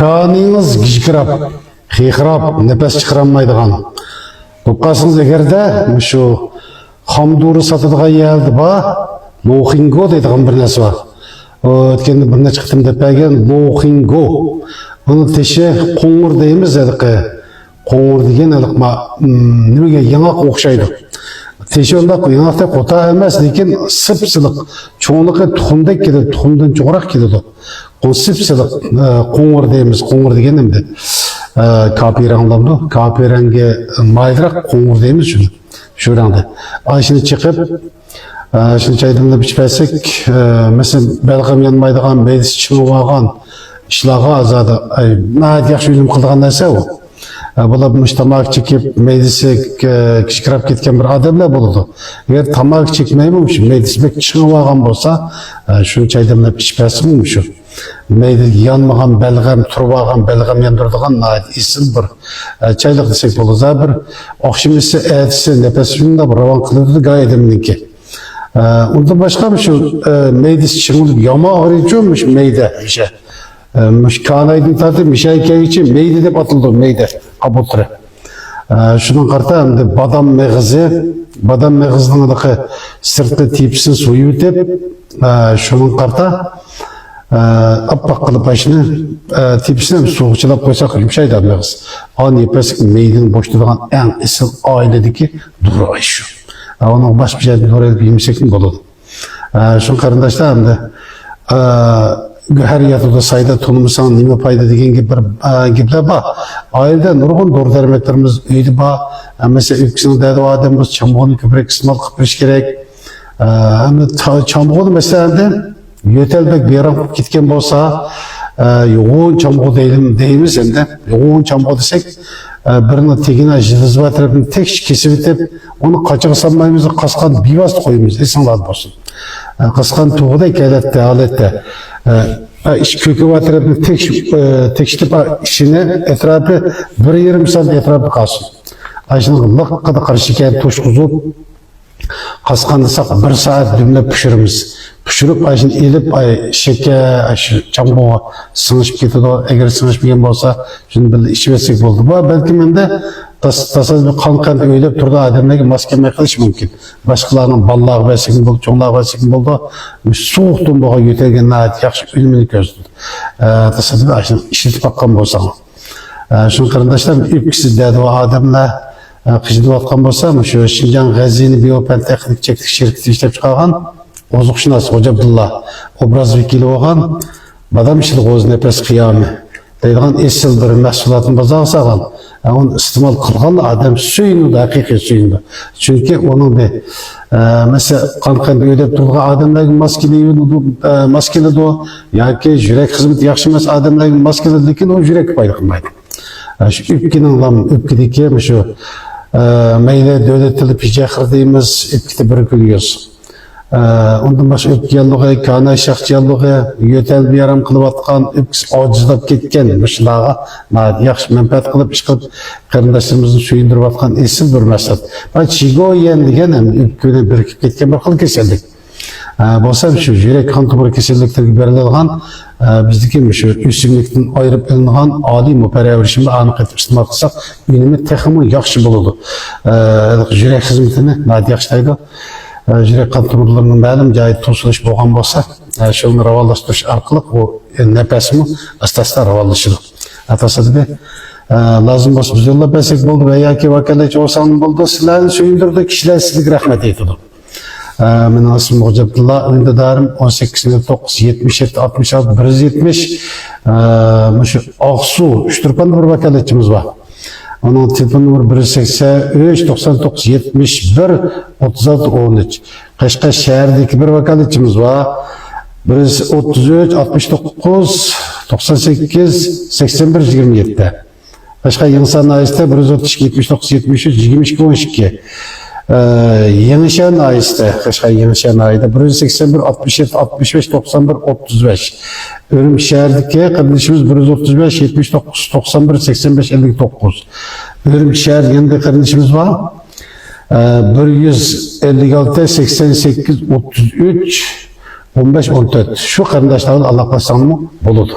Kanınız gıcıkırap, xiyxirap, nefes çıkaranmaydıgan. Dokasınız egerde şu hamduru satıdığa geldi ba, Lohingo deydiğin bir nesi var. Ötkende birine çıktım depegen Lohingo. Bunu teşe kongur deyimiz dedik. Kongur degen edik ma nimege yanak okşaydı. Teşe onda yanakta kota emez lekin sıpsılık. Çoğunlukla tuxumdek kedi, tuxumdan çoğurak kedi. O sıpsılık kongur deyimiz, kongur degen emdi. Kapiranglamdı. Kapirange maydırak kongur deyimiz şunu. Şuranda. Ayşını çıkıp şimdi çaydımda biçpesek, mesela belgam yanmaydıgan, meclis çıngıvagan, işlağa azadı, naat yaxşı ülüm kıldığan neyse o. Bulamış tamak çekip, meclisi kişkirap ketken bir adamla buldu. Eğer tamak çekmeymiş, meclis bek çıngıvagan bolsa, şunu çaydımda biçpesi miymiş o. Meclis yanmagan, belgam, turvagan, belgam yandırdıgan, naat isil bir çaylık desek bolsa bir, okşimisi, etisi, nefesinin de bir ravan kılıdı gayet emininki. Ondan başka bir şey, meclis çıngılıp yama ağrıyıcıymış meyde işe. Kanaydın tadı mişayke için meyde de batıldı meyde kabutre. Şunun karta hem de badam meğizinin adakı sırtı tipsin suyu bitip, şunun karta appak kılıp başını tipsine soğukçılap koysak yumuşaydı meğiz. An yepesik meydenin boşluğundan en esil ailedeki duru ayşu. Onun baş bir şeyden oraya bilmişsek mi buludu. Şun karındaşlar hem de her yatıda sayda tunumusan nime payda degen gibiler ba. Aileden nurgun doğru dermeklerimiz öydü ba. Mesela ülkesinin dedi o adamımız çambuğunu köprek kısmal kıpırış gerek. Hem de çambuğunu mesela de yötelbek bir yaram gitken bolsa yoğun çambuğu deyimiz hem de yoğun çambuğu desek birinin tegine jılızba tarafını tek kesip etip onu kaçığı sanmayımızı kaskan bir bastı koyumuz esinler olsun. Kaskan tuğda hikayette, alette iş kökü var tarafını tek şitip işine etrafı bir yarım saat etrafı kalsın. Ayşının lıkkada karşı hikaye toşkuzup kaskandısak bir saat dümle pişirimiz. Pişirip ayşın elip şeke çambuğa sınışıp ketidi. Eğer sınışmayan bolsa şunu böyle içmesek oldu. Bu belki mende tasaz bir kan öylep turda adamdaki maskemeye kılış mümkün. Başkalarının ballağı versekin boldu, çoğunlağı versekin boldu. Soğuktun boğa yötelgen naat yakşı ölümünü gözlüdü. Tasaz bir ayşın işletip bakkan bolsam. Şunun karındaşlar ülkesi dedi o adamla kışıda atkan bolsa şu Şinjan Gazini Biopen Teknik Çektik şirketi işlep çıkargan Ozuqşunas Hoca Abdullah obraz vekili olgan badam işlik oz nefes kıyamı deydiğen esil bir mahsulatın bazağı sağlan onu istimal kılgan adam suyunu da hakiki suyunu çünkü onun da mesela kankan ödep durduğu adamların maskeli do yaki yürek hizmeti yaxşı emas adamların maskeli lekin o yürek paylaşmaydı. Şu üpkinin üpkideki şu meyle devletli pijahır deyimiz üpkide bir gülüyoruz. Ondan başka öpkiyanlığı, kana şahçıyanlığı, yötel bir yaram kılıp atkan, öpkisi acizlap ketken, mışlağa, yaxşı menfaat kılıp çıkıp, karındaşlarımızın suyundurup atkan esil bir mesat. Ben çigo yiyen degen hem öpküne birikip ketken bir kıl keseldik. Bolsa şu yürek kan tumuru kesellikleri berilgan, bizdeki şu üstünlükten ayırıp alıngan adi müperevişimde anık etip istimal kılsak, ünümü teximi yaxşı buludu. Yürek hizmetini yaxşılaydı. Yürek kan tumurlarının ma'lum joyi to'silish bo'lgan bo'lsa, shuni rivojlantirish orqali u nefesimi asta-asta rivojlanadi. Atasida lazım bo'lsa biz yo'llab bersak bo'ldi va yoki vakolatchi olsam bo'ldi, sizlarni suyundirdi, kishilar sizga rahmat aytadi. Mening ismim Hoca Abdullah, o'rindodarim 1809 77 66 170. Shu Oqsuv Uchturpan bir vakolatchimiz bor. Onun telefon numara 183 99 71 36 13. Qashqar shahridagi bir vakolatchimiz var. 133 69 98 81 27. Qashqar Yangi sanayisida 132 79 73 22 12. Yenishan ayisida Qashqar Yenishan ayida 181 67 65 91 35. Örüm şehir'deki kardeşimiz 135 79 91 85 59. Örüm şehir yanında kardeşimiz var. 156 88 33 15 14. Şu kardeşlerin Allah korusun buludu.